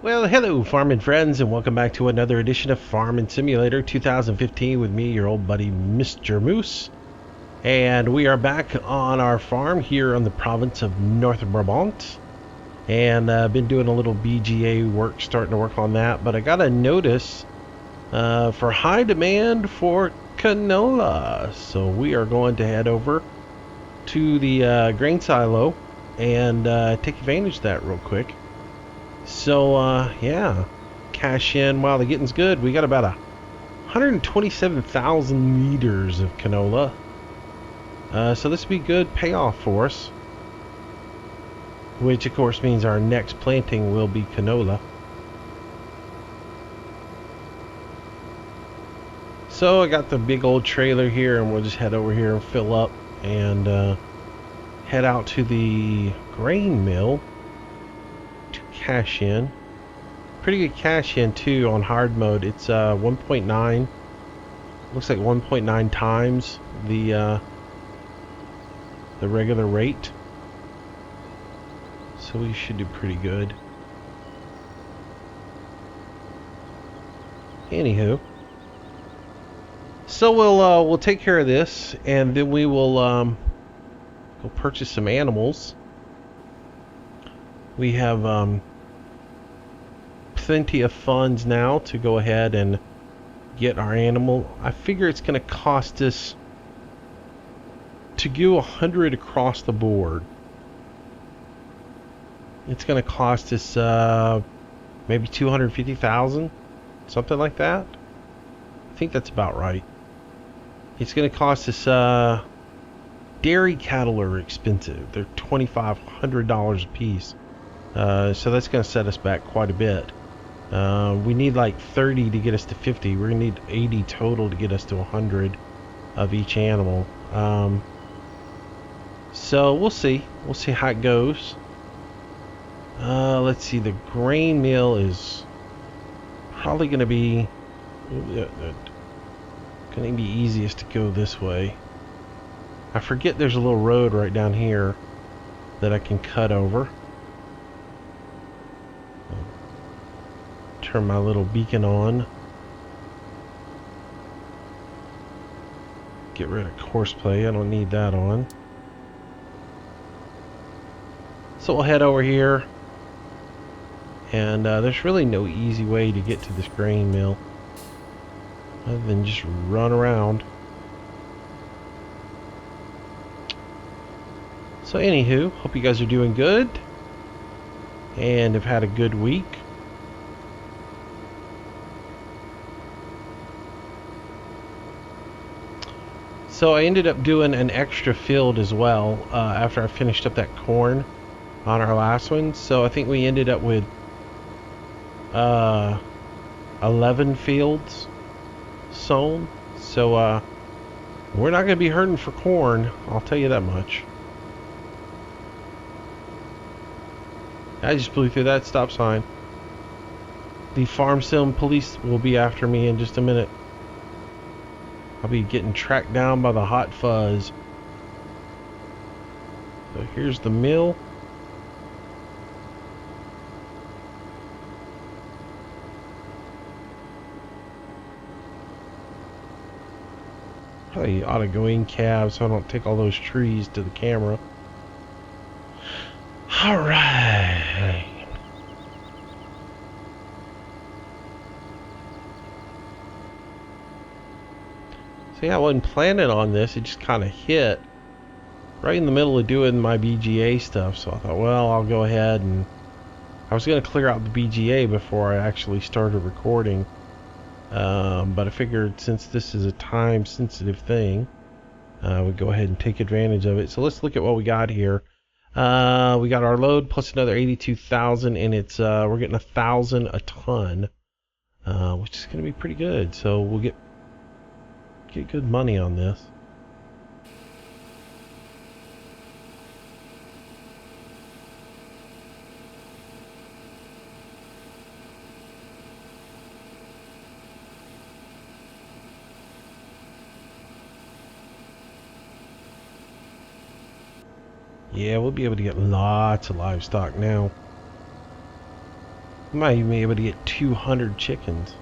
Well, hello, farming friends, and welcome back to another edition of Farming Simulator 2015 with me, your old buddy, Mr. Moose. And we are back on our farm here on the province of North Brabant. And been doing a little BGA work, starting to work on that. But I got a notice for high demand for canola. So we are going to head over to the grain silo and take advantage of that real quick. So, yeah, cash in while the getting's good. We got about 127,000 liters of canola. So this would be good payoff for us. Which, of course, means our next planting will be canola. So I got the big old trailer here, and we'll just head over here and fill up and head out to the grain mill to cash in. Pretty good cash in too on hard mode. It's 1.9. Looks like 1.9 times the regular rate. So we should do pretty good. Anywho, so we'll take care of this, and then we will go purchase some animals. We have plenty of funds now to go ahead and get our animal. I figure it's going to cost us to go 100 across the board. It's going to cost us maybe 250,000, something like that. I think that's about right. It's going to cost us dairy cattle are expensive. They're $2,500 a piece. So that's going to set us back quite a bit. We need like 30 to get us to 50. We're going to need 80 total to get us to 100 of each animal. So we'll see. We'll see how it goes. Let's see. The grain mill is probably going to be easiest to go this way. I forget there's a little road right down here that I can cut over. Turn my little beacon on. Get rid of courseplay. I don't need that on. So we'll head over here. And there's really no easy way to get to this grain mill other than just run around. So anywho, hope you guys are doing good and have had a good week. So I ended up doing an extra field as well after I finished up that corn on our last one. So I think we ended up with 11 fields sown. So we're not going to be hurting for corn, I'll tell you that much. I just blew through that stop sign. The farm sim police will be after me in just a minute. I'll be getting tracked down by the hot fuzz. So here's the mill. Probably ought to go in cab so I don't take all those trees to the camera. Alright. So yeah, I wasn't planning on this. It just kind of hit right in the middle of doing my BGA stuff. So I thought, well, I'll go ahead, and I was going to clear out the BGA before I actually started recording. But I figured since this is a time-sensitive thing, we'd go ahead and take advantage of it. So let's look at what we got here. We got our load plus another 82,000, and it's we're getting 1,000 a ton, which is going to be pretty good. So we'll get good money on this. Yeah, we'll be able to get lots of livestock now. Might even be able to get 200 chickens.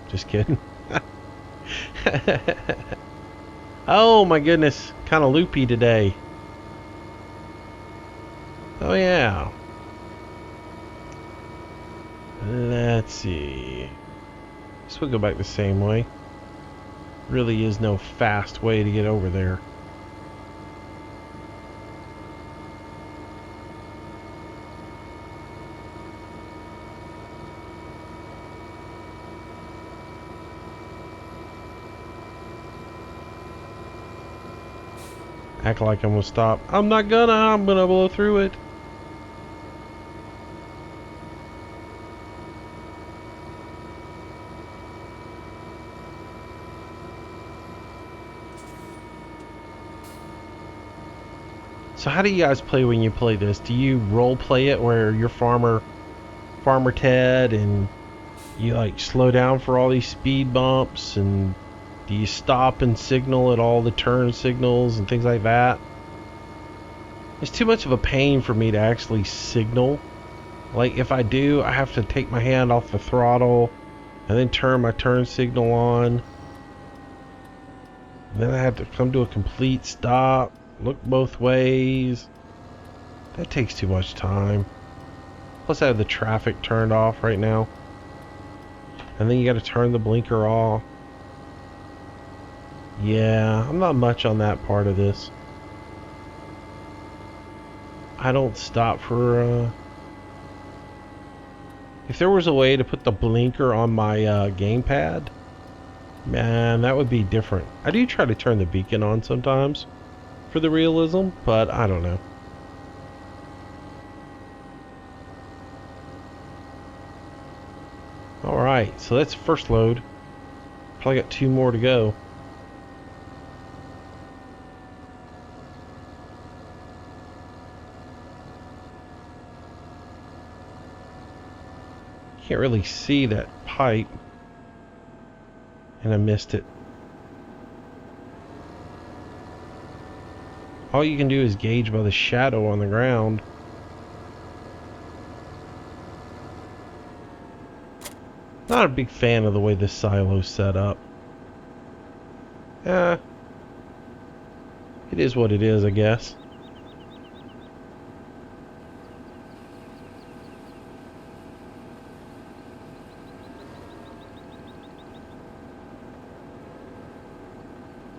Just kidding. Oh my goodness, kind of loopy today. Oh yeah. Let's see. Guess we'll go back the same way. Really is no fast way to get over there. Act like I'm gonna stop. I'm not gonna. I'm gonna blow through it. So how do you guys play when you play this? Do you role play it where you're Farmer Ted, and you like slow down for all these speed bumps, and do you stop and signal at all the turn signals and things like that? It's too much of a pain for me to actually signal. Like if I do, I have to take my hand off the throttle and then turn my turn signal on. And then I have to come to a complete stop, look both ways. That takes too much time. Plus I have the traffic turned off right now. And then you got to turn the blinker off. Yeah, I'm not much on that part of this. I don't stop for if there was a way to put the blinker on my gamepad, man, that would be different. I do try to turn the beacon on sometimes for the realism, but I don't know. Alright, so that's first load. Probably got 2 more to go. Can't really see that pipe, and I missed it. All you can do is gauge by the shadow on the ground. Not a big fan of the way this silo's set up. It is what it is, I guess.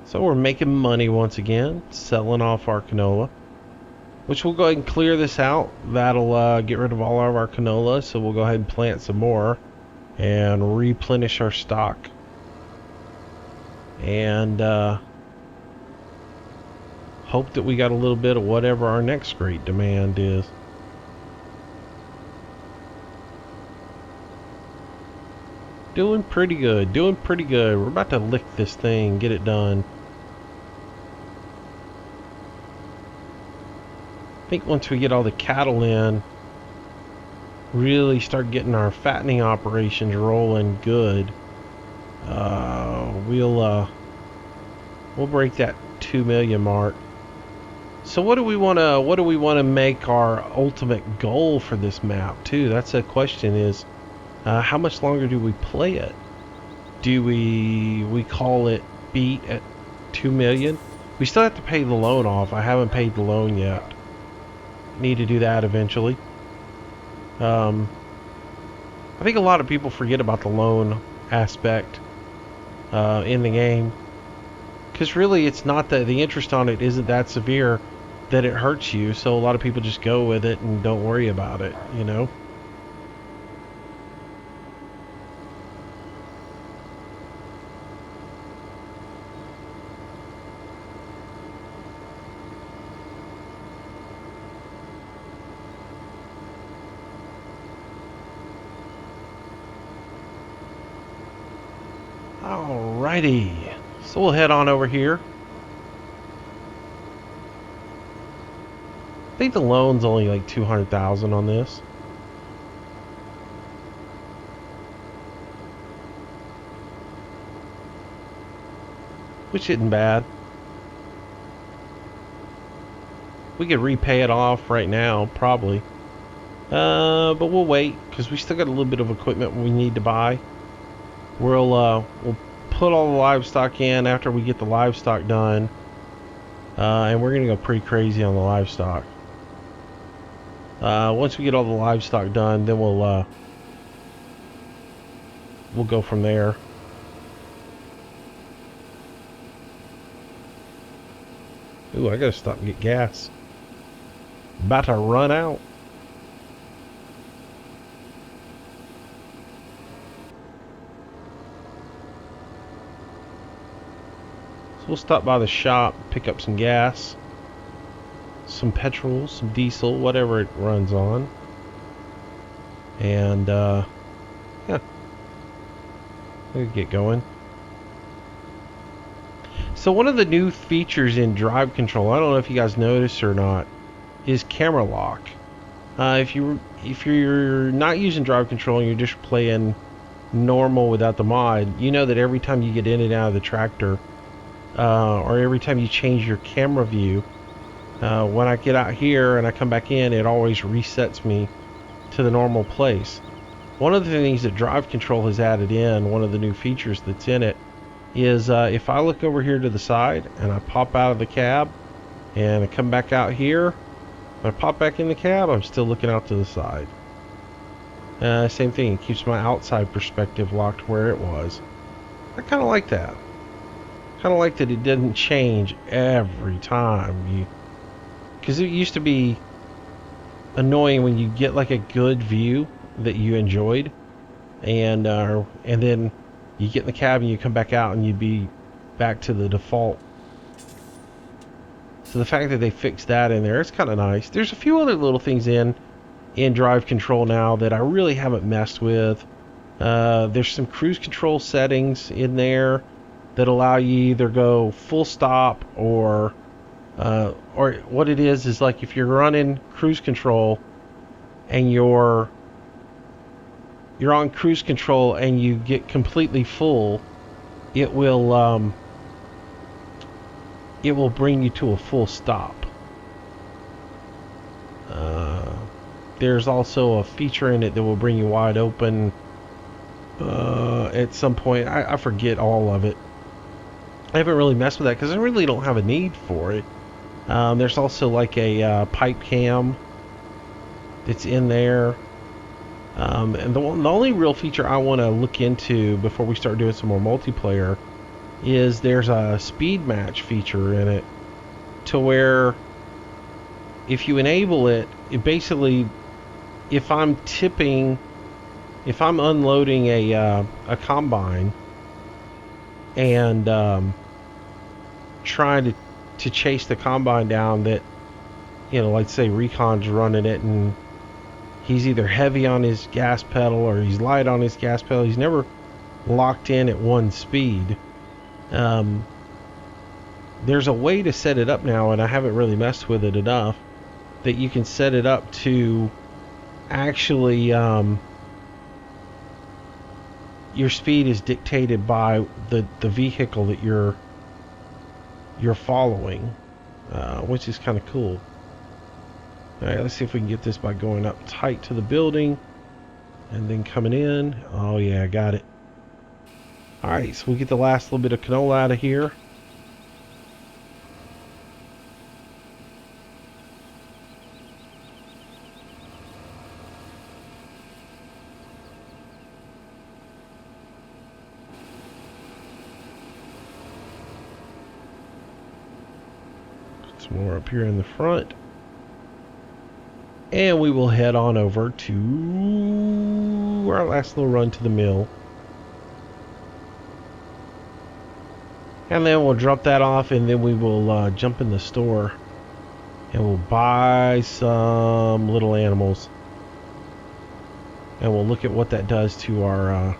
So we're making money once again, selling off our canola, which we'll go ahead and clear this out. That'll get rid of all of our canola, so we'll go ahead and plant some more and replenish our stock. And hope that we got a little bit of whatever our next great demand is. Doing pretty good, doing pretty good. We're about to lick this thing, get it done. I think once we get all the cattle in, really start getting our fattening operations rolling good, we'll break that 2 million mark. So what do we want to make our ultimate goal for this map too? That's a question, is how much longer do we play it? Do we call it beat at 2 million? We still have to pay the loan off. I haven't paid the loan yet. Need to do that eventually. I think a lot of people forget about the loan aspect in the game, because really it's not the interest on it isn't that severe that it hurts you, so a lot of people just go with it and don't worry about it, you know. Alrighty, so we'll head on over here. I think the loan's only like 200,000 on this. Which isn't bad. We could repay it off right now, probably. But we'll wait, because we still got a little bit of equipment we need to buy. We'll put all the livestock in after we get the livestock done. And we're going to go pretty crazy on the livestock. Once we get all the livestock done, then we'll go from there. Ooh, I gotta stop and get gas. About to run out. So we'll stop by the shop, pick up some gas, some petrol, some diesel, whatever it runs on. And, yeah. We'll get going. So one of the new features in drive control, I don't know if you guys noticed or not, is camera lock. If you're not using drive control and you're just playing normal without the mod, you know that every time you get in and out of the tractor, or every time you change your camera view, when I get out here and I come back in, it always resets me to the normal place. One of the things that drive control has added in, one of the new features that's in it, is if I look over here to the side and I pop out of the cab and I come back out here, when I pop back in the cab, I'm still looking out to the side. Same thing, it keeps my outside perspective locked where it was. I kind of like that. Kind of like that it didn't change every time. Because it used to be annoying when you get like a good view that you enjoyed, and then you get in the cab and you come back out and you'd be back to the default. So the fact that they fixed that in there, it's kind of nice. There's a few other little things in drive control now that I really haven't messed with. There's some cruise control settings in there that allow you either go full stop or what it is like if you're running cruise control and you're on cruise control and you get completely full, it will bring you to a full stop. There's also a feature in it that will bring you wide open at some point. I forget all of it. I haven't really messed with that because I really don't have a need for it. There's also like a pipe cam that's in there. And the only real feature I want to look into before we start doing some more multiplayer is there's a speed match feature in it, to where if you enable it, it basically, if I'm unloading a combine and trying to chase the combine down, that, you know, like say Recon's running it and he's either heavy on his gas pedal or he's light on his gas pedal. He's never locked in at one speed. There's a way to set it up now, and I haven't really messed with it enough, that you can set it up to actually your speed is dictated by the vehicle that you're following, which is kind of cool. Alright, let's see if we can get this by going up tight to the building and then coming in. Oh yeah, I got it. Alright, so we'll get the last little bit of canola out of here. Some more up here in the front. And we will head on over to our last little run to the mill. And then we'll drop that off, and then we will jump in the store and we'll buy some little animals. And we'll look at what that does to our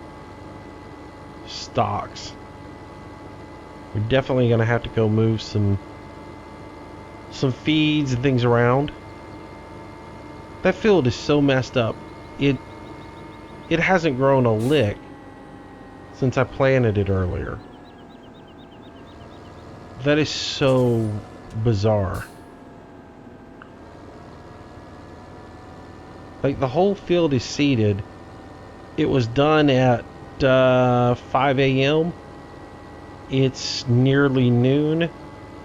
stocks. We're definitely going to have to go move some feeds and things around. That field is so messed up. It hasn't grown a lick since I planted it earlier. That is so bizarre. Like, the whole field is seeded. It was done at 5 a.m. It's nearly noon. It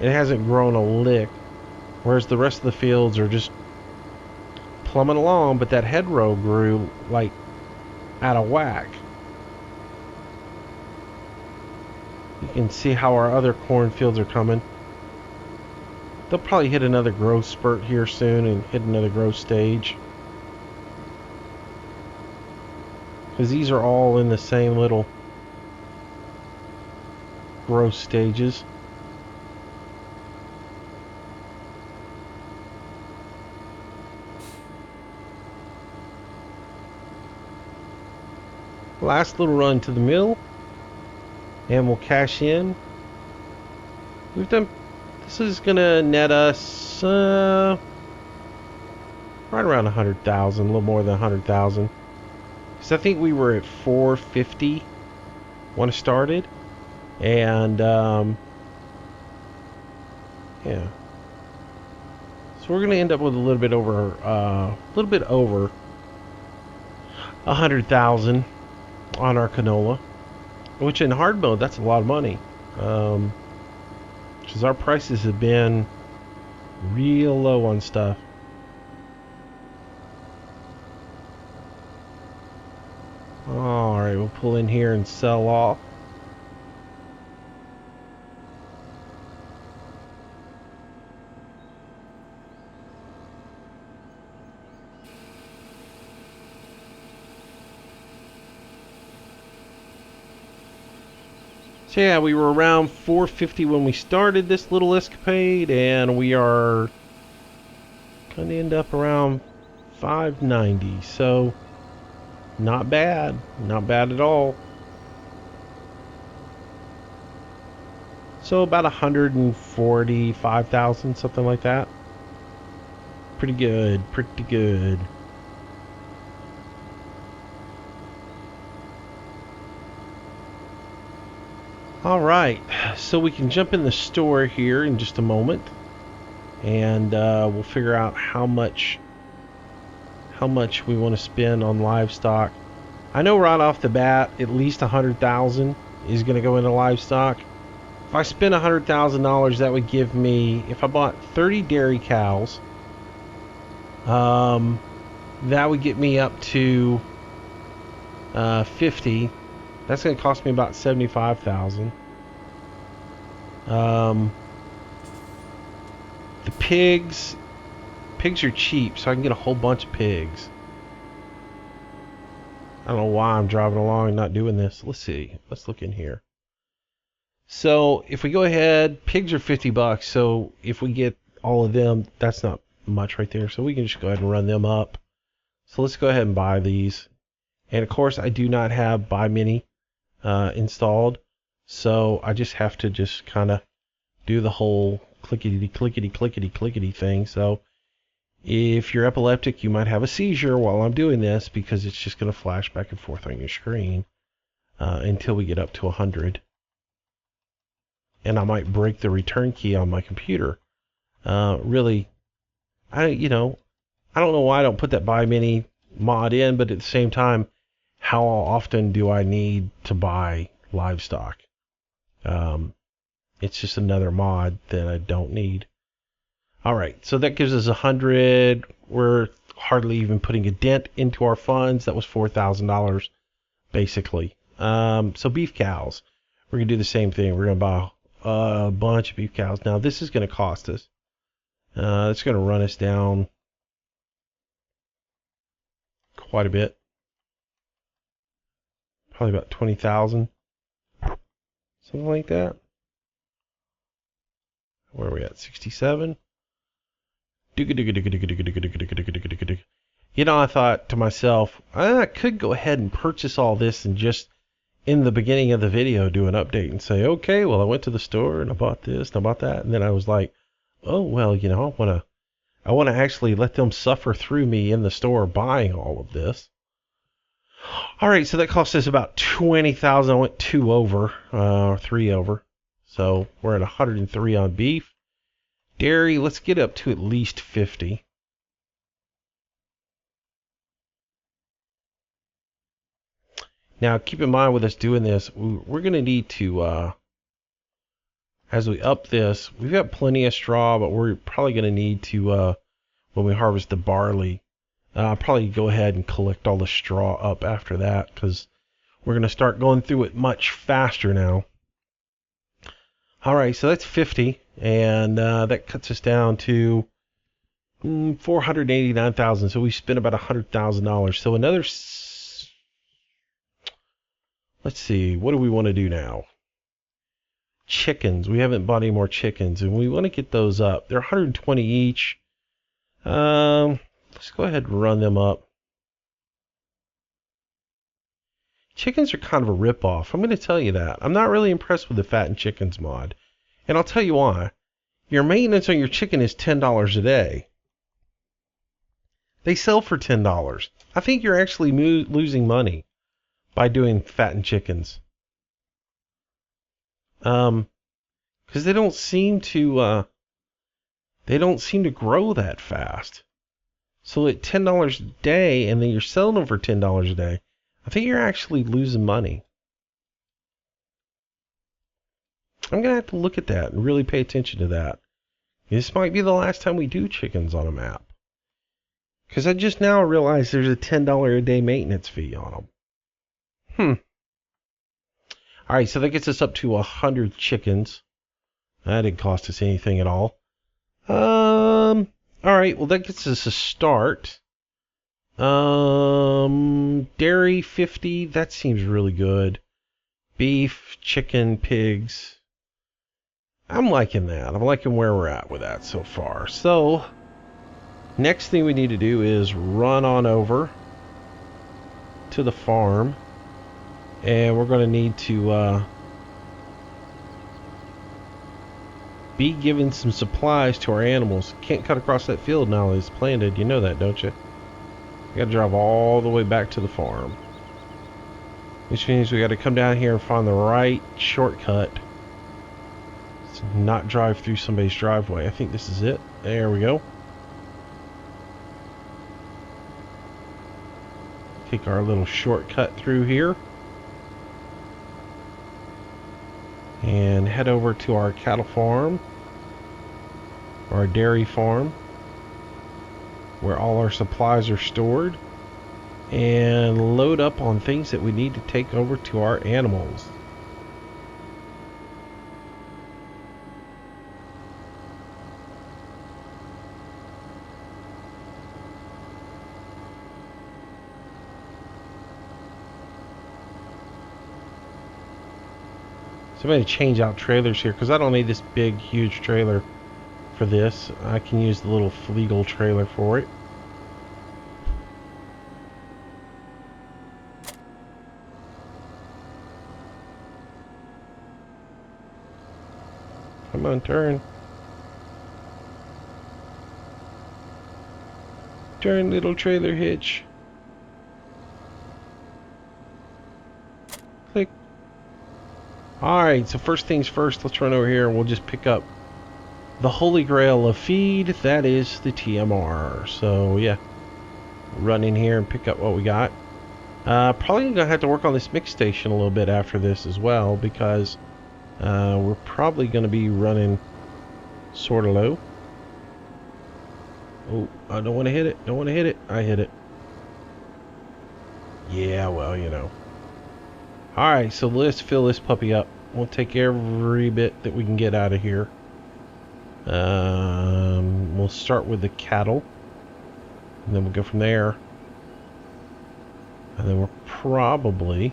hasn't grown a lick. Whereas the rest of the fields are just plumbing along, but that hedgerow grew like out of whack. You can see how our other cornfields are coming. They'll probably hit another growth spurt here soon and hit another growth stage. Because these are all in the same little growth stages. Last little run to the mill, and we'll cash in. We've done. This is gonna net us right around 100,000, a little more than 100,000. Because I think we were at 450 when I started, and yeah. So we're gonna end up with a little bit over 100,000 on our canola, which in hard mode, that's a lot of money. Because our prices have been real low on stuff. Alright, we'll pull in here and sell off. So yeah, we were around 450 when we started this little escapade, and we are gonna end up around 590. So not bad, not bad at all. So about 145,000, something like that. Pretty good, pretty good. Alright, so we can jump in the store here in just a moment, and we'll figure out how much we want to spend on livestock. I know right off the bat at least 100,000 is going to go into livestock. If I spend $100,000, that would give me, if I bought 30 dairy cows, that would get me up to 50. That's going to cost me about 75,000. The pigs are cheap, so I can get a whole bunch of pigs. I don't know why I'm driving along and not doing this. Let's see. Let's look in here. So if we go ahead, pigs are $50. So if we get all of them, that's not much right there. So we can just go ahead and run them up. So let's go ahead and buy these. And of course, I do not have buy many installed, so I just have to just kind of do the whole clickety clickety clickety clickety thing. So if you're epileptic, you might have a seizure while I'm doing this, because it's just going to flash back and forth on your screen until we get up to 100, and I might break the return key on my computer. Really, I don't know why I don't put that buy many mod in, but at the same time, how often do I need to buy livestock? It's just another mod that I don't need. Alright, so that gives us 100. We're hardly even putting a dent into our funds. That was $4,000 basically. So beef cows, we're going to do the same thing. We're going to buy a bunch of beef cows. Now this is going to cost us. It's going to run us down quite a bit. Probably about 20,000, something like that. Where are we at? 67. I thought to myself, I could go ahead and purchase all this and just in the beginning of the video do an update and say, okay, well, I went to the store and I bought this and I bought that, and then I was like, oh well, I want to actually let them suffer through me in the store buying all of this. Alright, so that cost us about 20,000. I went 2 over, or 3 over. So we're at 103 on beef. Dairy, let's get up to at least 50. Now, keep in mind with us doing this, we're going to need to, as we up this, we've got plenty of straw, but we're probably going to need to, when we harvest the barley, probably go ahead and collect all the straw up after that, because we're going to start going through it much faster now. All right, so that's 50, and that cuts us down to 489,000. So we spent about $100,000. So another, let's see, what do we want to do now? Chickens. We haven't bought any more chickens, and we want to get those up. They're 120 each. Let's go ahead and run them up. Chickens are kind of a ripoff. I'm going to tell you that. I'm not really impressed with the fattened chickens mod. And I'll tell you why. Your maintenance on your chicken is $10 a day. They sell for $10. I think you're actually losing money by doing fattened chickens. Because they don't seem to grow that fast. So at $10 a day, and then you're selling them for $10 a day, I think you're actually losing money. I'm going to have to look at that and really pay attention to that. This might be the last time we do chickens on a map. Because I just now realized there's a $10 a day maintenance fee on them. Alright, so that gets us up to 100 chickens. That didn't cost us anything at all. Alright, well that gets us a start. Dairy 50, that seems really good. Beef, chicken, pigs. I'm liking that. I'm liking where we're at with that so far. So, next thing we need to do is run on over to the farm. And we're going to need to be giving some supplies to our animals. Can't cut across that field now that it's planted. You know that, don't you? We got to drive all the way back to the farm. Which means we got to come down here and find the right shortcut. To not drive through somebody's driveway. I think this is it. There we go. Take our little shortcut through here. And head over to our cattle farm, or our dairy farm, where all our supplies are stored, and load up on things that we need to take over to our animals. So I'm going to change out trailers here because I don't need this big, huge trailer for this. I can use the little Fleagle trailer for it. Come on, turn. Turn, little trailer hitch. Click. Alright, so first things first, let's run over here and we'll just pick up the holy grail of feed. That is the TMR. So, yeah. Run in here and pick up what we got. Probably going to have to work on this mix station a little bit after this as well, because we're probably going to be running sort of low. Oh, I don't want to hit it. Don't want to hit it. I hit it. Yeah, well, you know. Alright, so let's fill this puppy up. We'll take every bit that we can get out of here. We'll start with the cattle. And then we'll go from there. And then we're probably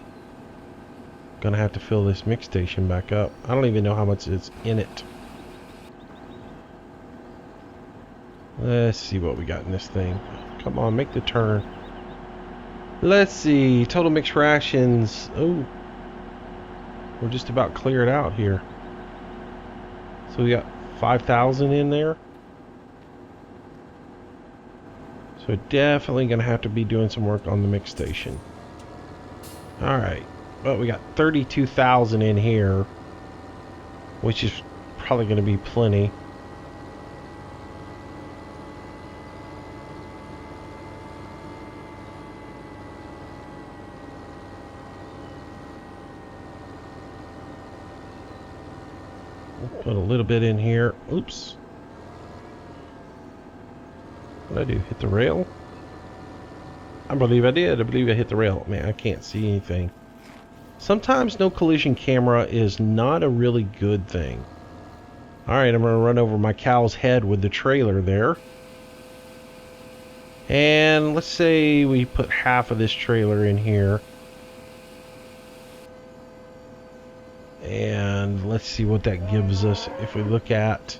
going to have to fill this mix station back up. I don't even know how much is in it. Let's see what we got in this thing. Come on, make the turn. Let's see. Total mixed rations. Oh. We're just about cleared out here. So we got 5,000 in there. So definitely going to have to be doing some work on the mix station. Alright. Well, we got 32,000 in here, which is probably going to be plenty. Put a little bit in here. Oops. What did I do? Hit the rail? I believe I did. I believe I hit the rail. Man, I can't see anything. Sometimes no collision camera is not a really good thing. Alright, I'm going to run over my cow's head with the trailer there. And let's say we put half of this trailer in here. And let's see what that gives us if we look at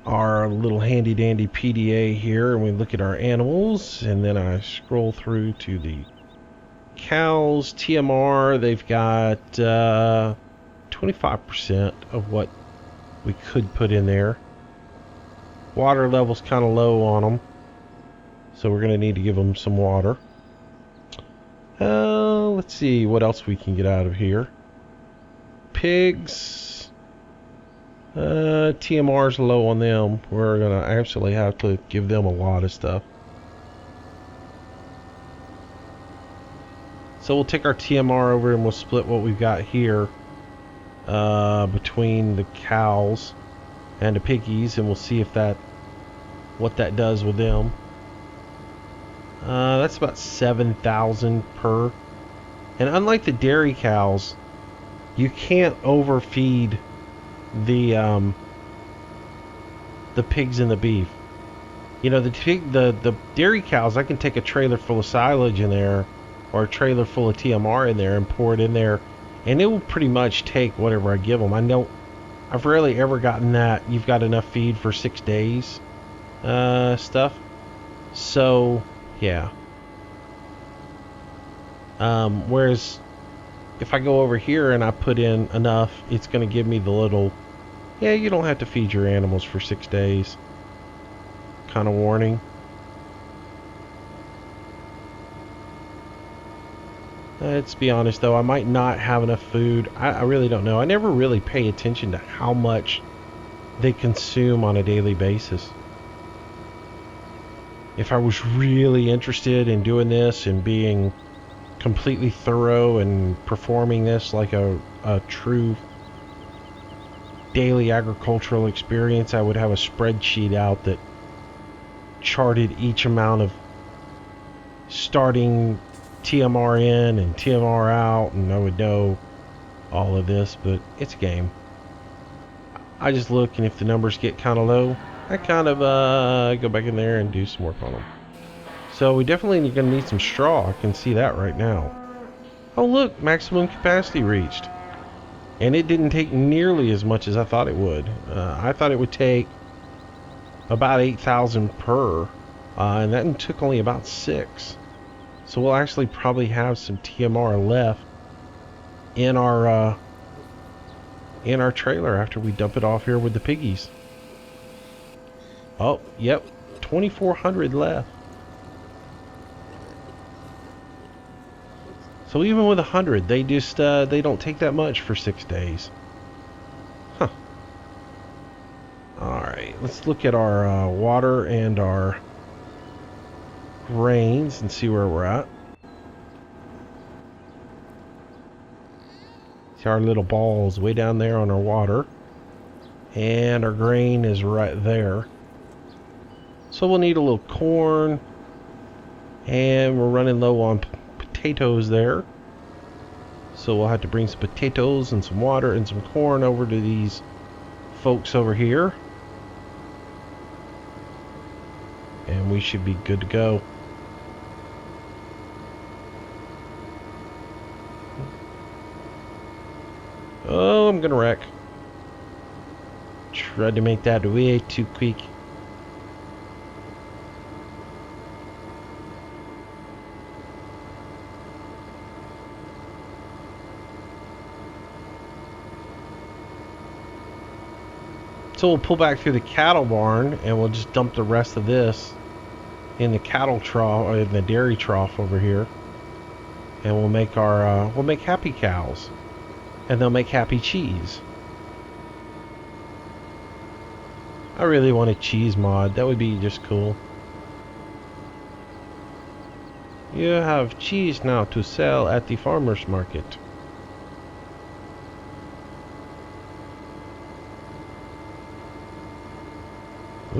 our little handy dandy PDA here and we look at our animals, and then I scroll through to the cows. TMR, they've got 25% of what we could put in there. Water level's kind of low on them, so we're going to need to give them some water. Let's see what else we can get out of here. Pigs, TMR's low on them. We're going to actually have to give them a lot of stuff. So we'll take our TMR over and we'll split what we've got here between the cows and the piggies, and we'll see if what that does with them. That's about 7,000 per. And unlike the dairy cows, you can't overfeed the pigs and the beef. You know, the dairy cows, I can take a trailer full of silage in there, or a trailer full of TMR in there, and pour it in there, and it will pretty much take whatever I give them. I've rarely ever gotten that you've got enough feed for 6 days stuff. So yeah. Whereas if I go over here and I put in enough, it's going to give me the little, yeah, you don't have to feed your animals for 6 days kind of warning. Let's be honest though, I might not have enough food. I really don't know. I never really pay attention to how much they consume on a daily basis. If I was really interested in doing this and being completely thorough and performing this like a true daily agricultural experience, I would have a spreadsheet out that charted each amount of starting TMR in and TMR out, and I would know all of this, but it's a game. I just look, and if the numbers get kind of low, I kind of go back in there and do some work on them. So we definitely are going to need some straw. I can see that right now. Oh look, maximum capacity reached. And it didn't take nearly as much as I thought it would. I thought it would take about 8,000 per, and that took only about 6. So we'll actually probably have some TMR left in our trailer after we dump it off here with the piggies. Oh, yep, 2,400 left. So even with 100, they just they don't take that much for 6 days. Huh. All right, let's look at our water and our grains and see where we're at. See our little balls way down there on our water, and our grain is right there. So we'll need a little corn, and we're running low on potatoes there, so we'll have to bring some potatoes and some water and some corn over to these folks over here, and we should be good to go. Oh, I'm gonna wreck. Tried to make that way too quick. So we'll pull back through the cattle barn and we'll just dump the rest of this in the cattle trough, or in the dairy trough over here, and we'll make our we'll make happy cows, and they'll make happy cheese. I really want a cheese mod. That would be just cool. You have cheese now to sell at the farmer's market.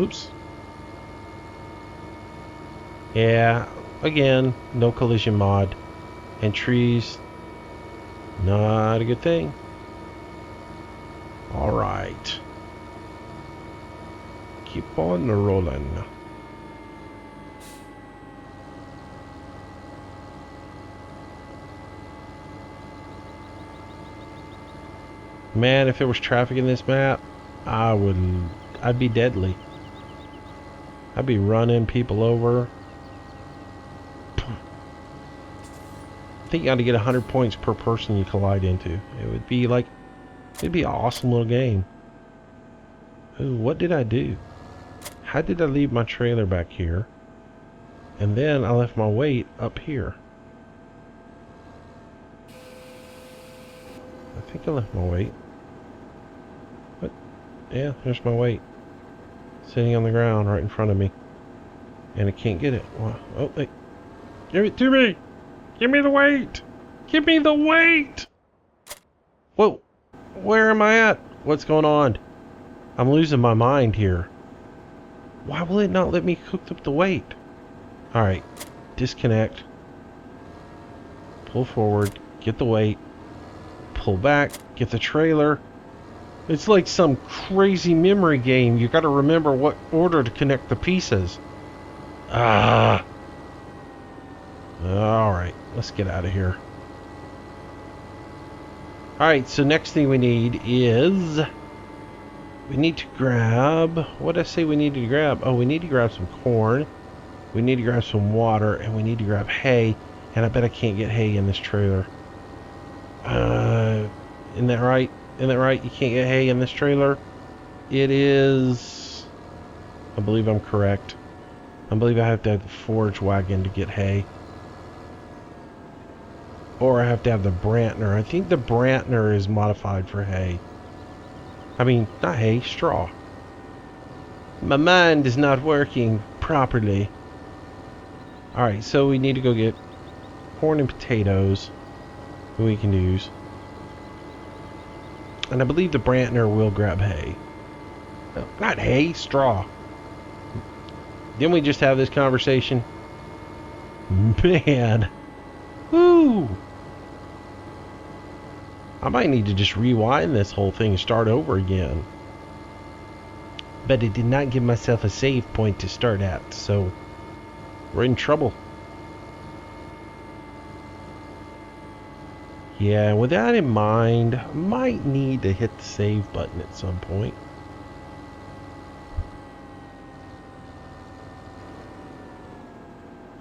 Oops. Yeah, again, no collision mod. And trees, not a good thing. Alright. Keep on rolling. Man, if there was traffic in this map, I'd be deadly. I'd be running people over. I think you got to get 100 points per person you collide into. It'd be an awesome little game. Ooh, what did I do? How did I leave my trailer back here? And then I left my weight up here. I think I left my weight. What? Yeah, there's my weight. Sitting on the ground right in front of me. And I can't get it. Wow. Oh, hey. Give it to me! Give me the weight! Give me the weight! Whoa! Where am I at? What's going on? I'm losing my mind here. Why will it not let me hook up the weight? Alright. Disconnect. Pull forward. Get the weight. Pull back. Get the trailer. It's like some crazy memory game. You gotta remember what order to connect the pieces. Ah. Alright. Let's get out of here. Alright, so next thing we need is... we need to grab... what did I say we need to grab? Oh, we need to grab some corn. We need to grab some water. And we need to grab hay. And I bet I can't get hay in this trailer. Isn't that right? Isn't that right? You can't get hay in this trailer? It is... I believe I'm correct. I believe I have to have the forage wagon to get hay. Or I have to have the Brantner. I think the Brantner is modified for hay. I mean, not hay, straw. My mind is not working properly. Alright, so we need to go get corn and potatoes that we can use. And I believe the Brantner will grab hay. No, not hay, straw. Didn't we just have this conversation? Man. Woo! I might need to just rewind this whole thing and start over again. But it did not give myself a save point to start at, so we're in trouble. Yeah, with that in mind, I might need to hit the save button at some point.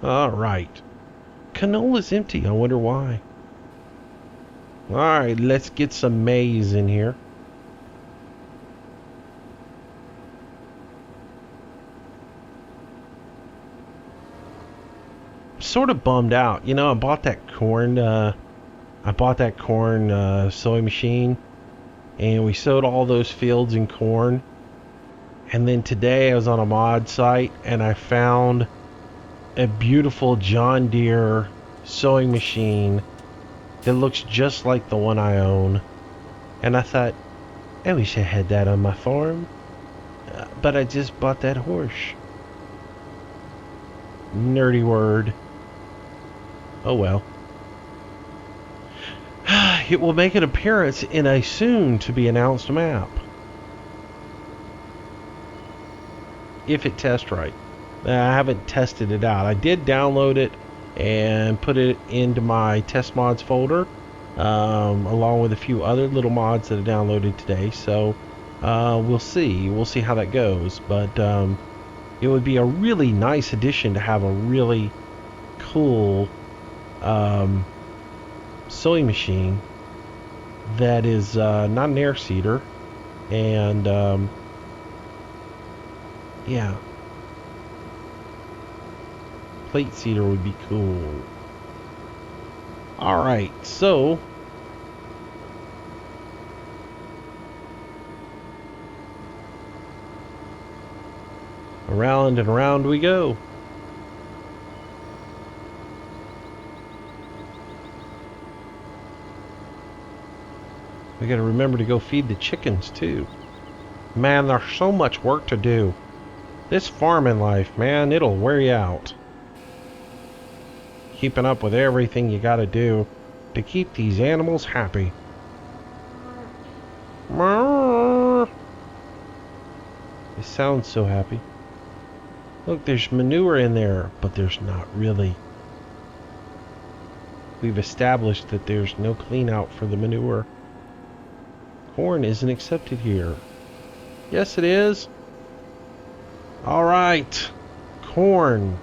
Alright. Canola's empty, I wonder why. Alright, let's get some maize in here. I'm sort of bummed out. You know, I bought that corn sowing machine, and we sowed all those fields in corn. And then today I was on a mod site and I found a beautiful John Deere sowing machine that looks just like the one I own. And I thought, I wish I had that on my farm. But I just bought that horse. Nerdy word. Oh well. It will make an appearance in a soon-to-be-announced map. If it tests right. I haven't tested it out. I did download it and put it into my test mods folder, along with a few other little mods that I downloaded today. So we'll see. We'll see how that goes. But it would be a really nice addition to have a really cool sewing machine that is not an air seeder, and yeah, plate seeder would be cool. Alright, so around and around we go. We gotta remember to go feed the chickens too. Man, there's so much work to do. This farming life, man, it'll wear you out. Keeping up with everything you gotta do to keep these animals happy. It sounds so happy. Look, there's manure in there, but there's not really. We've established that there's no clean out for the manure. Corn isn't accepted here. Yes, it is. All right. Corn.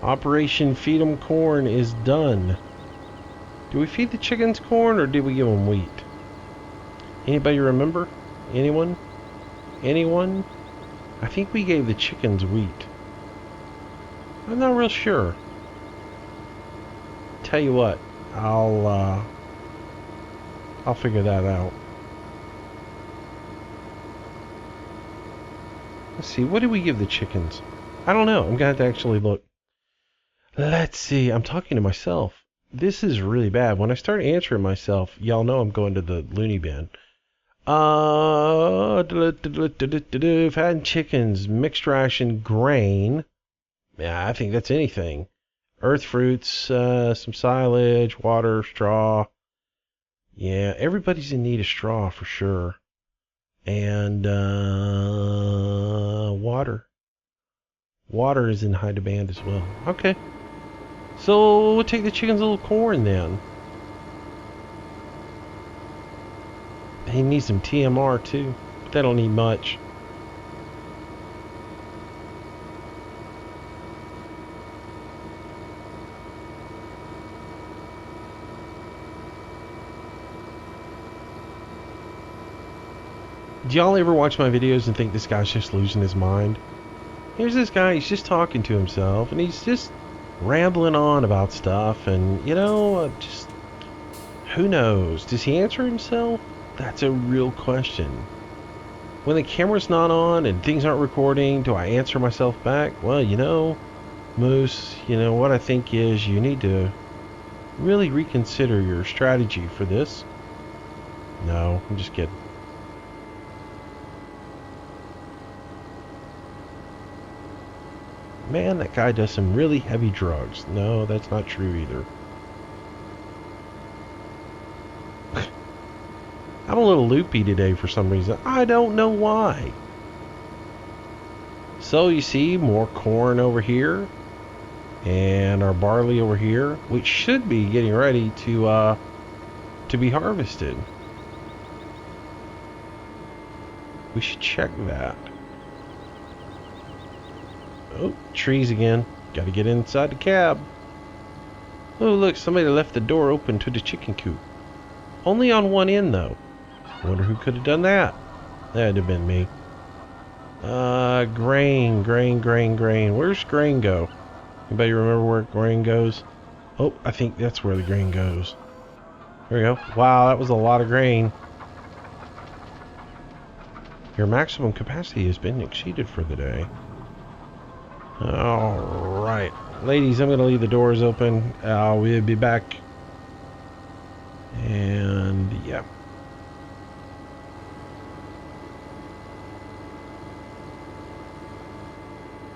Operation Feed 'em Corn is done. Do we feed the chickens corn or did we give them wheat? Anybody remember? Anyone? Anyone? I think we gave the chickens wheat. I'm not real sure. Tell you what, I'll figure that out. Let's see, what did we give the chickens? I don't know. I'm gonna have to actually look. Let's see. I'm talking to myself. This is really bad. When I start answering myself, y'all know I'm going to the loony bin. Fattened chickens, mixed ration, grain. Yeah, I think that's anything. Earth fruits, some silage, water, straw. Yeah, everybody's in need of straw for sure. And water. Water is in high demand as well. Okay. So we'll take the chickens a little corn then. They need some TMR too, but they don't need much. Do y'all ever watch my videos and think this guy's just losing his mind? Here's this guy, he's just talking to himself and he's just rambling on about stuff and, you know, just, who knows? Does he answer himself? That's a real question. When the camera's not on and things aren't recording, do I answer myself back? Well, you know, Moose, you know, what I think is you need to really reconsider your strategy for this. No, I'm just kidding. Man, that guy does some really heavy drugs. No, that's not true either. I'm a little loopy today for some reason. I don't know why. So you see more corn over here and our barley over here, which should be getting ready to be harvested. We should check that. Oh, trees again. Got to get inside the cab. Oh, look, somebody left the door open to the chicken coop. Only on one end, though. Wonder who could have done that. That'd have been me. Grain. Where's grain go? Anybody remember where grain goes? Oh, I think that's where the grain goes. There we go. Wow, that was a lot of grain. Your maximum capacity has been exceeded for the day. Alright. Ladies, I'm going to leave the doors open. We'll be back. And, yeah.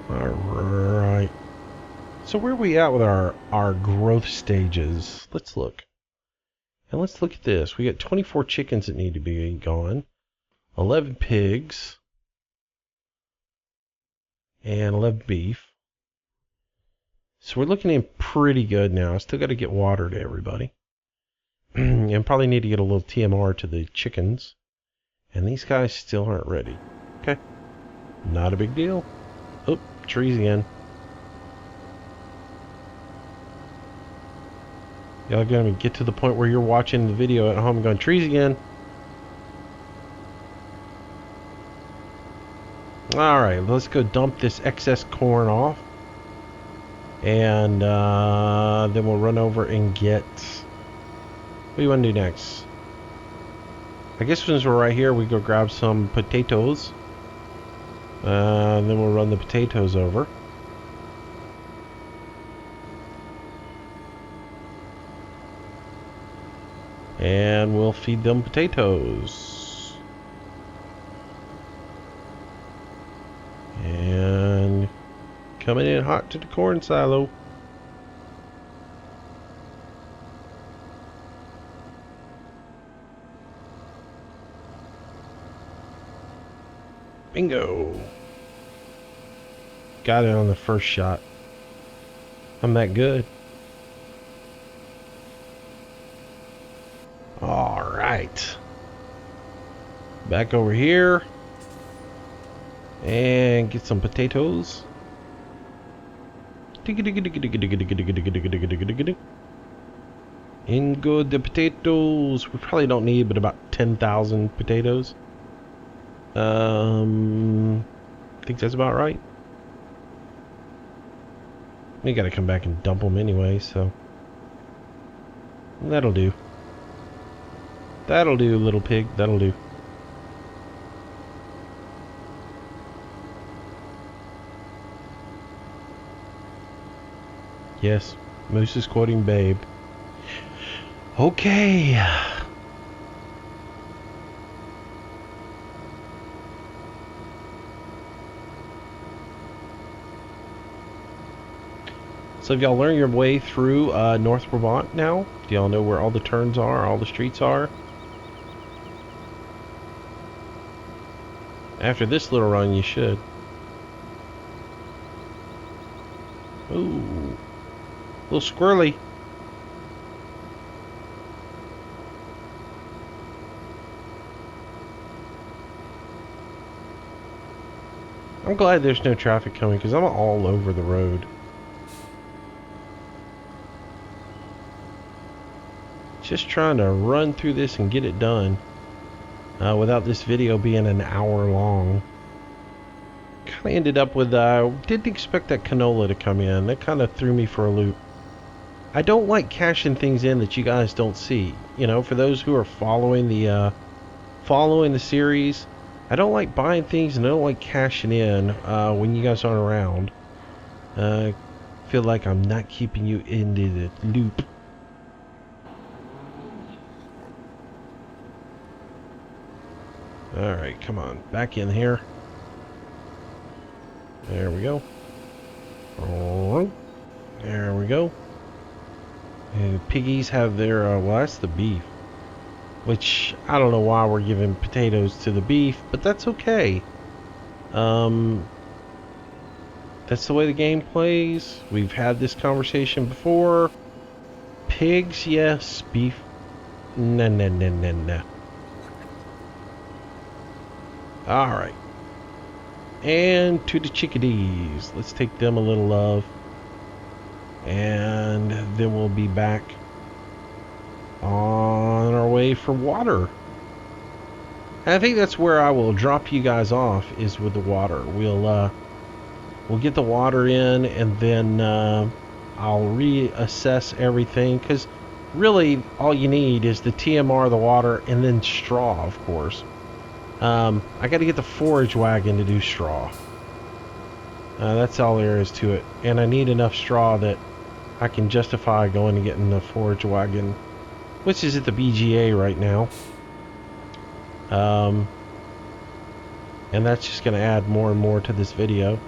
Alright. So where are we at with our growth stages? Let's look. And let's look at this. We got 24 chickens that need to be gone. 11 pigs. And 11 beef. So we're looking in pretty good now. I still got to get water to everybody. And probably need to get a little TMR to the chickens. And these guys still aren't ready. Okay. Not a big deal. Oh, trees again. Y'all gonna get to the point where you're watching the video at home and going, trees again. Alright, let's go dump this excess corn off. And then we'll run over and get... What do you want to do next? I guess since we're right here, we go grab some potatoes. And then we'll run the potatoes over. And we'll feed them potatoes. And Coming in hot to the corn silo. Bingo. Got it on the first shot. I'm that good. Alright. Back over here. And get some potatoes. In go the potatoes. We probably don't need but about 10,000 potatoes. I think that's about right. We gotta come back and dump them anyway, so that'll do. That'll do, little pig. That'll do. Yes, Moose is quoting Babe. Okay. So have y'all learned your way through North Brabant now? Do y'all know where all the turns are, all the streets are? After this little run, you should. Ooh. A little squirrely. I'm glad there's no traffic coming because I'm all over the road. Just trying to run through this and get it done without this video being an hour long. Kind of ended up with, didn't expect that canola to come in. That kind of threw me for a loop. I don't like cashing things in that you guys don't see. You know, for those who are following the series, I don't like buying things and I don't like cashing in when you guys aren't around. I feel like I'm not keeping you in the loop. Alright, come on. Back in here. There we go. Alright. There we go. And the piggies have their, well, that's the beef. Which, I don't know why we're giving potatoes to the beef, but that's okay. That's the way the game plays. We've had this conversation before. Pigs, yes. Beef, no, no, no, no, no. Alright. And to the chickadees. Let's take them a little love. And then we'll be back on our way for water. And I think that's where I will drop you guys off, is with the water. We'll get the water in, and then I'll reassess everything, because really all you need is the TMR, the water, and then straw, of course. I got to get the forage wagon to do straw. That's all there is to it. And I need enough straw that I can justify going and getting the forage wagon, which is at the BGA right now. And that's just going to add more and more to this video.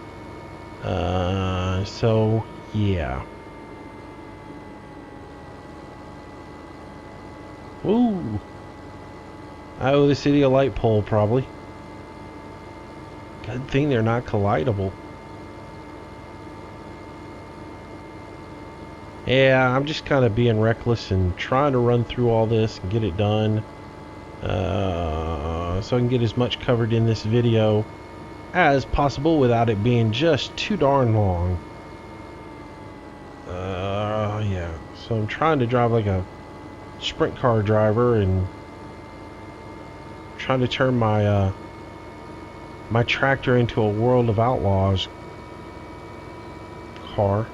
So, yeah. Ooh. I owe the city a light pole, probably. Good thing they're not collidable. Yeah, I'm just kind of being reckless and trying to run through all this and get it done. So I can get as much covered in this video as possible without it being just too darn long. Yeah. So I'm trying to drive like a sprint car driver and trying to turn my my tractor into a World of Outlaws car.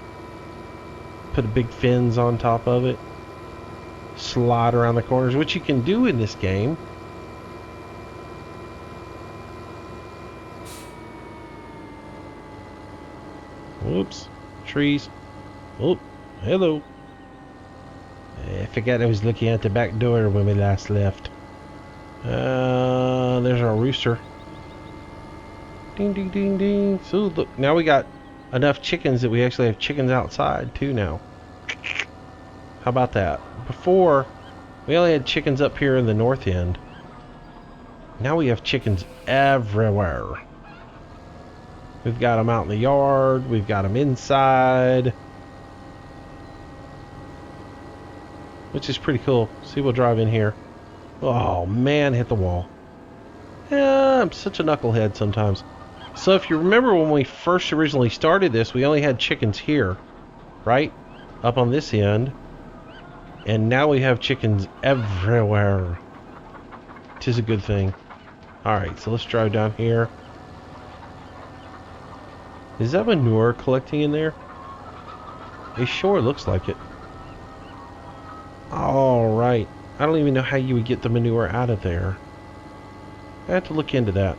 Put a big fins on top of it. Slide around the corners, which you can do in this game. Whoops. Trees. Oh, hello. I forgot I was looking at the back door when we last left. There's our rooster. Ding, ding, ding, ding. So look, now we got enough chickens that we actually have chickens outside too now. How about that? Before, we only had chickens up here in the north end. Now we have chickens everywhere. We've got them out in the yard. We've got them inside. Which is pretty cool. See, we'll drive in here. Oh, man, hit the wall. Yeah, I'm such a knucklehead sometimes. So if you remember when we first originally started this, we only had chickens here, right? Up on this end. And now we have chickens everywhere. Tis a good thing. Alright, so let's drive down here. Is that manure collecting in there? It sure looks like it. Alright. I don't even know how you would get the manure out of there. I have to look into that.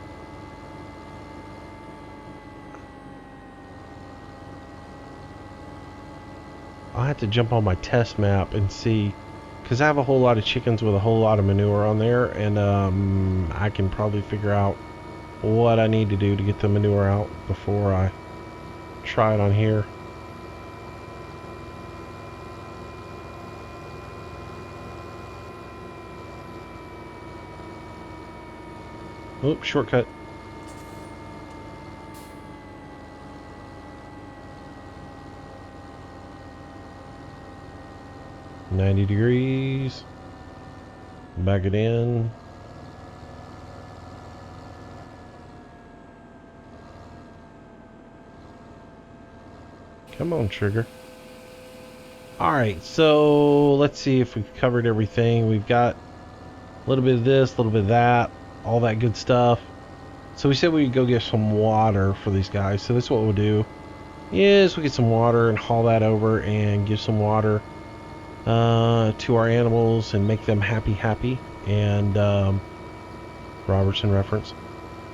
I'll have to jump on my test map and see, because I have a whole lot of chickens with a whole lot of manure on there, and I can probably figure out what I need to do to get the manure out before I try it on here. Oop, shortcut. $90. Back it in. Come on, trigger. Alright, so let's see if we've covered everything. We've got a little bit of this, a little bit of that, all that good stuff. So we said we'd go get some water for these guys. So that's what we'll do. Is we get some water and haul that over and give some water to our animals and make them happy. And Robertson reference.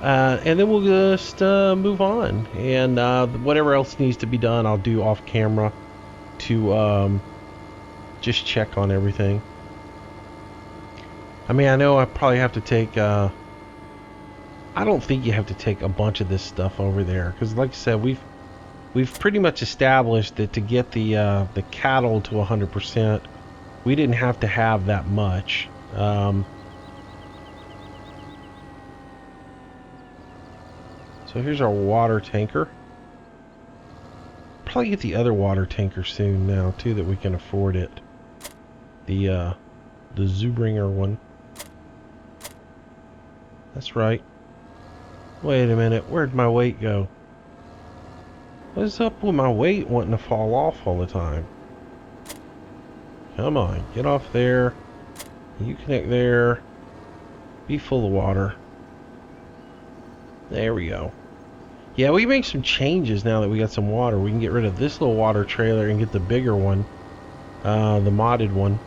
And then we'll just move on. And whatever else needs to be done, I'll do off camera to just check on everything. I mean, I know I probably have to take... I don't think you have to take a bunch of this stuff over there. Because like I said, we've pretty much established that to get the cattle to 100%, we didn't have to have that much. So here's our water tanker. Probably get the other water tanker soon now too, that we can afford it. The Zubringer one. That's right. Wait a minute, where'd my weight go? What's up with my weight wanting to fall off all the time? Come on, get off there. You connect there. Be full of water. There we go. Yeah, we make some changes now that we got some water. We can get rid of this little water trailer and get the bigger one. The modded one.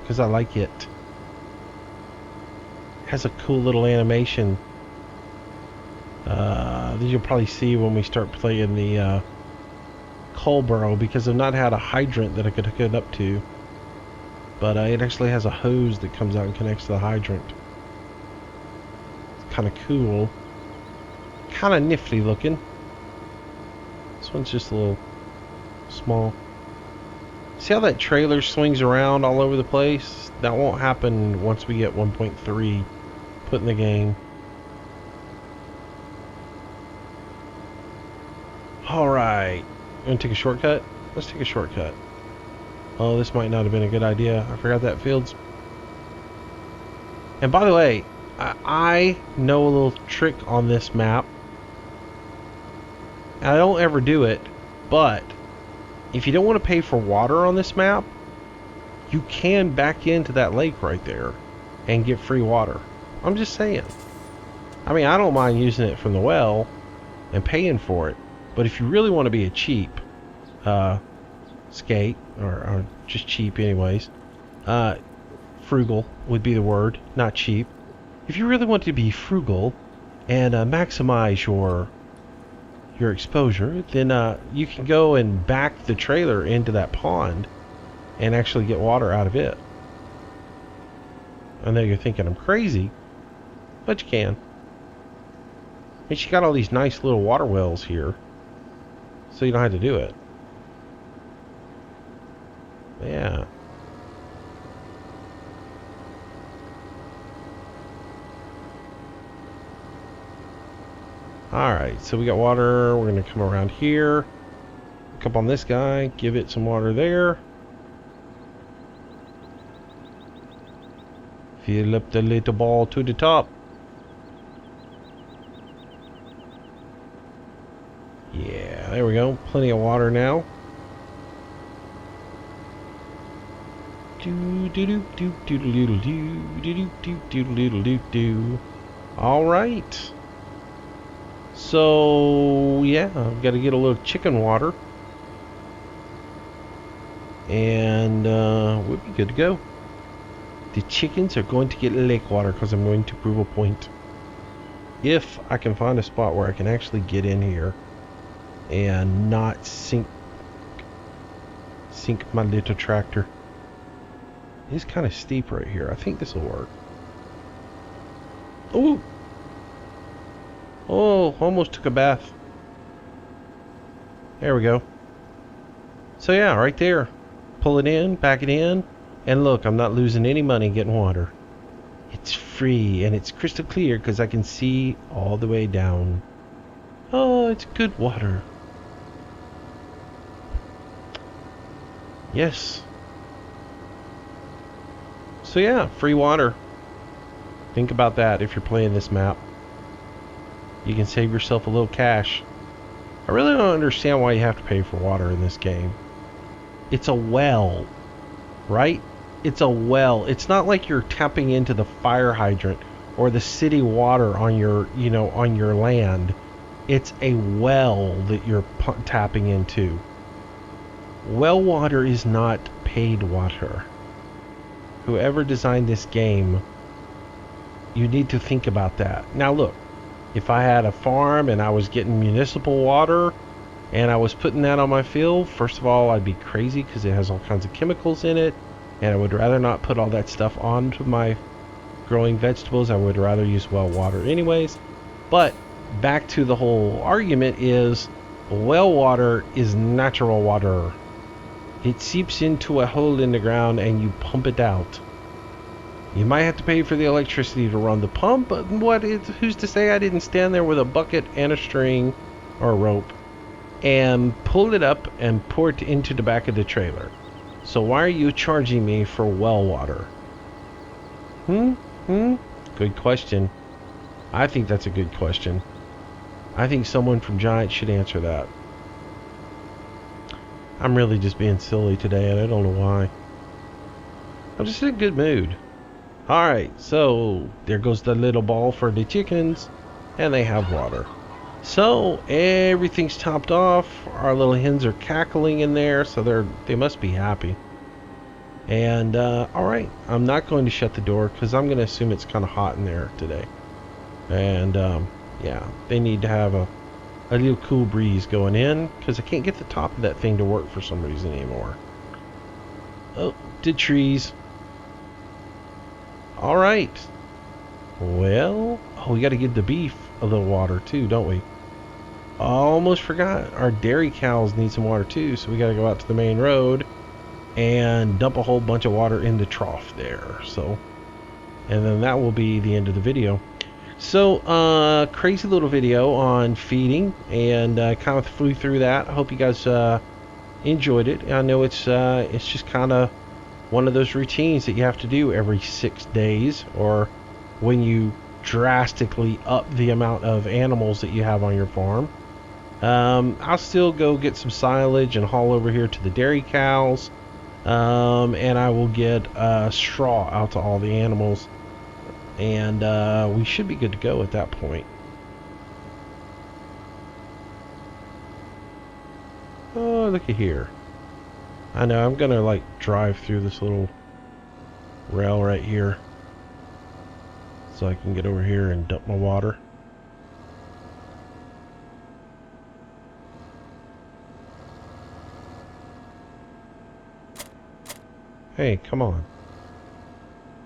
Because I like it. Has a cool little animation that you'll probably see when we start playing the coal burrow, because I've not had a hydrant that I could hook it up to, but it actually has a hose that comes out and connects to the hydrant. It's kind of cool, kind of nifty looking. This one's just a little small. See how that trailer swings around all over the place? That won't happen once we get 1.3 put in the game. Alright. You want to take a shortcut? Let's take a shortcut. Oh, this might not have been a good idea. I forgot that field's... And by the way, I know a little trick on this map. I don't ever do it, but if you don't want to pay for water on this map, you can back into that lake right there and get free water. I'm just saying. I mean, I don't mind using it from the well and paying for it, but if you really want to be a cheap skate, or just cheap anyways, frugal would be the word, not cheap. If you really want to be frugal and maximize your exposure, then you can go and back the trailer into that pond and actually get water out of it. I know you're thinking I'm crazy, but you can. And she got all these nice little water wells here, so you don't have to do it. Yeah. Alright, so we got water. We're going to come around here. Look up on this guy. Give it some water there. Fill up the little ball to the top. Yeah, there we go. Plenty of water now. All right. So yeah, I've got to get a little chicken water, and we'll be good to go. The chickens are going to get lake water because I'm going to prove a point. If I can find a spot where I can actually get in here and not sink my little tractor. It's kind of steep right here. I think this will work. Ooh! Oh, almost took a bath. There we go. So yeah, right there. Pull it in, back it in, and look, I'm not losing any money getting water. It's free, and it's crystal clear because I can see all the way down. Oh, it's good water. Yes. So yeah, free water. Think about that if you're playing this map. You can save yourself a little cash. I really don't understand why you have to pay for water in this game. It's a well, right? It's a well. It's not like you're tapping into the fire hydrant or the city water on your, on your land. It's a well that you're tapping into. Well water is not paid water. Whoever designed this game, you need to think about that. Now look, if I had a farm and I was getting municipal water and I was putting that on my field, first of all, I'd be crazy because it has all kinds of chemicals in it, and I would rather not put all that stuff onto my growing vegetables. I would rather use well water anyways. But back to the whole argument is, well water is natural water. It seeps into a hole in the ground and you pump it out. You might have to pay for the electricity to run the pump, but who's to say I didn't stand there with a bucket and a string or a rope and pull it up and pour it into the back of the trailer. So why are you charging me for well water? Good question. I think that's a good question. I think someone from Giant should answer that. I'm really just being silly today, and I don't know why. I'm just in a good mood. Alright, so there goes the little ball for the chickens, and they have water. So everything's topped off. Our little hens are cackling in there, so they must be happy. And alright, I'm not going to shut the door because I'm going to assume it's kind of hot in there today. And yeah, they need to have a little cool breeze going in because I can't get the top of that thing to work for some reason anymore. Oh, the trees. Alright. Well, we got to give the beef a little water too, don't we? Almost forgot. Our dairy cows need some water too, so we got to go out to the main road and dump a whole bunch of water in the trough there. So, and then that will be the end of the video. So, crazy little video on feeding, and kind of flew through that. I hope you guys enjoyed it. I know it's just kind of one of those routines that you have to do every 6 days, or when you drastically up the amount of animals that you have on your farm. I'll still go get some silage and haul over here to the dairy cows, and I will get straw out to all the animals. And we should be good to go at that point. Oh, look at here. I know, I'm gonna like drive through this little rail right here so I can get over here and dump my water. Hey, come on.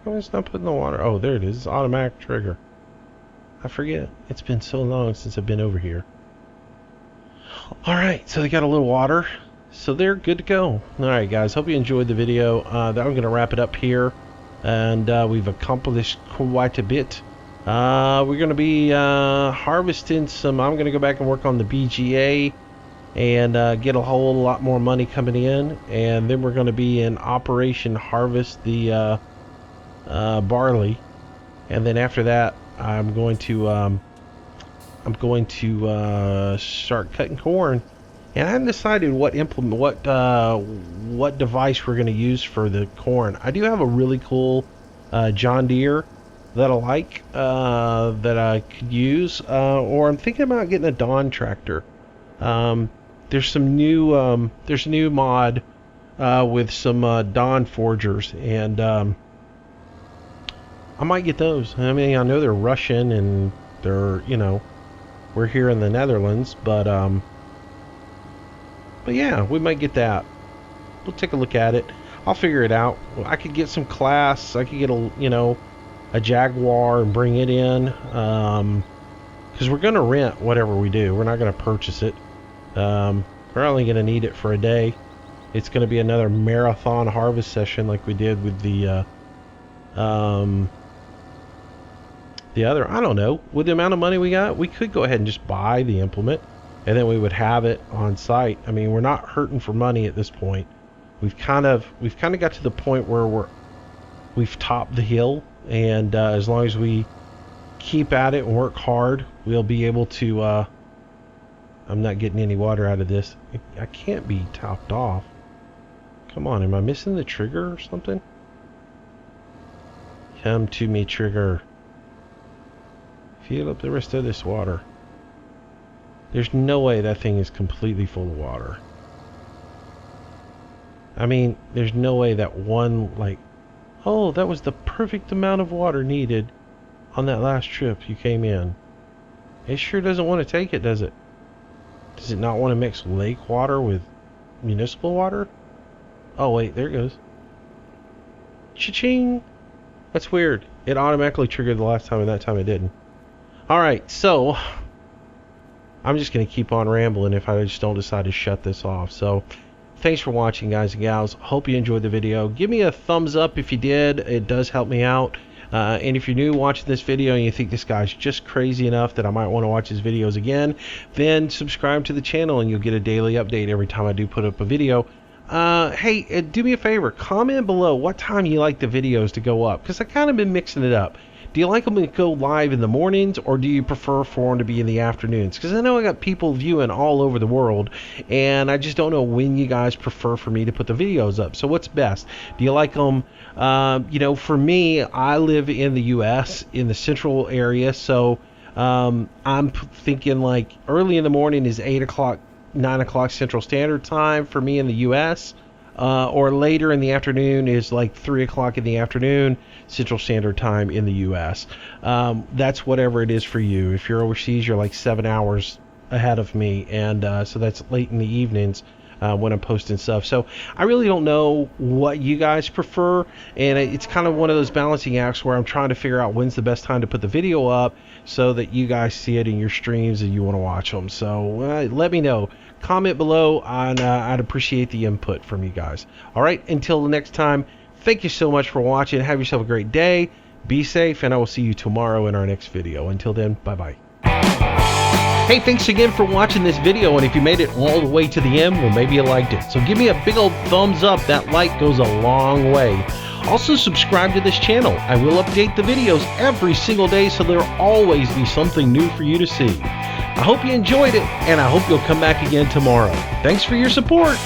Oh, it's not putting the water. Oh, there it is. It's automatic trigger. I forget. It's been so long since I've been over here. Alright, so they got a little water. So they're good to go. Alright guys, hope you enjoyed the video. I'm going to wrap it up here. And we've accomplished quite a bit. We're going to be harvesting some. I'm going to go back and work on the BGA and get a whole lot more money coming in. And then we're going to be in Operation Harvest the barley. And then after that, I'm going to start cutting corn. And I haven't decided what device we're going to use for the corn. I do have a really cool John Deere that I like that I could use, or I'm thinking about getting a Dawn tractor. There's some new there's a new mod with some Dawn forgers, and I might get those. I mean, I know they're Russian and they're, you know, we're here in the Netherlands, but yeah, we might get that. We'll take a look at it. I'll figure it out. I could get some Class. I could get a Jaguar and bring it in, because we're gonna rent whatever we do. We're not gonna purchase it. We're only gonna need it for a day. It's gonna be another marathon harvest session like we did with the other. I don't know. With the amount of money we got, we could go ahead and just buy the implement, and then we would have it on site. I mean, we're not hurting for money at this point. We've kind of got to the point where we've topped the hill, and as long as we keep at it and work hard, we'll be able to. I'm not getting any water out of this. I can't be topped off. Come on, am I missing the trigger or something? Come to me, trigger. Fill up the rest of this water. There's no way that thing is completely full of water. I mean, there's no way that one, like, oh, that was the perfect amount of water needed on that last trip you came in. It sure doesn't want to take it, does it? Does it not want to mix lake water with municipal water? Oh, wait, there it goes. Cha-ching! That's weird. It automatically triggered the last time, and that time it didn't. Alright, so I'm just going to keep on rambling if I just don't decide to shut this off. So thanks for watching, guys and gals. Hope you enjoyed the video. Give me a thumbs up if you did. It does help me out. And if you're new watching this video and you think this guy's just crazy enough that I might want to watch his videos again, then subscribe to the channel and you'll get a daily update every time I do put up a video. Hey, do me a favor. Comment below what time you like the videos to go up, because I've kind of been mixing it up. Do you like them to go live in the mornings, or do you prefer for them to be in the afternoons? Because I know I got people viewing all over the world, and I just don't know when you guys prefer for me to put the videos up. So what's best? Do you like them, for me, I live in the U.S., in the central area, so I'm thinking like early in the morning is 8 o'clock, 9 o'clock Central Standard Time for me in the U.S., or later in the afternoon is like 3 o'clock in the afternoon Central Standard Time in the U.S. That's whatever it is for you. If you're overseas, you're like 7 hours ahead of me, and so that's late in the evenings when I'm posting stuff. So I really don't know what you guys prefer, and it's kind of one of those balancing acts where I'm trying to figure out when's the best time to put the video up so that you guys see it in your streams and you want to watch them. So let me know. Comment below, and I'd appreciate the input from you guys. All right, until the next time, thank you so much for watching. Have yourself a great day. Be safe, and I will see you tomorrow in our next video. Until then, bye-bye. Hey, thanks again for watching this video, and if you made it all the way to the end, well, maybe you liked it. So give me a big old thumbs up. That like goes a long way. Also, subscribe to this channel. I will update the videos every single day, so there'll always be something new for you to see. I hope you enjoyed it, and I hope you'll come back again tomorrow. Thanks for your support.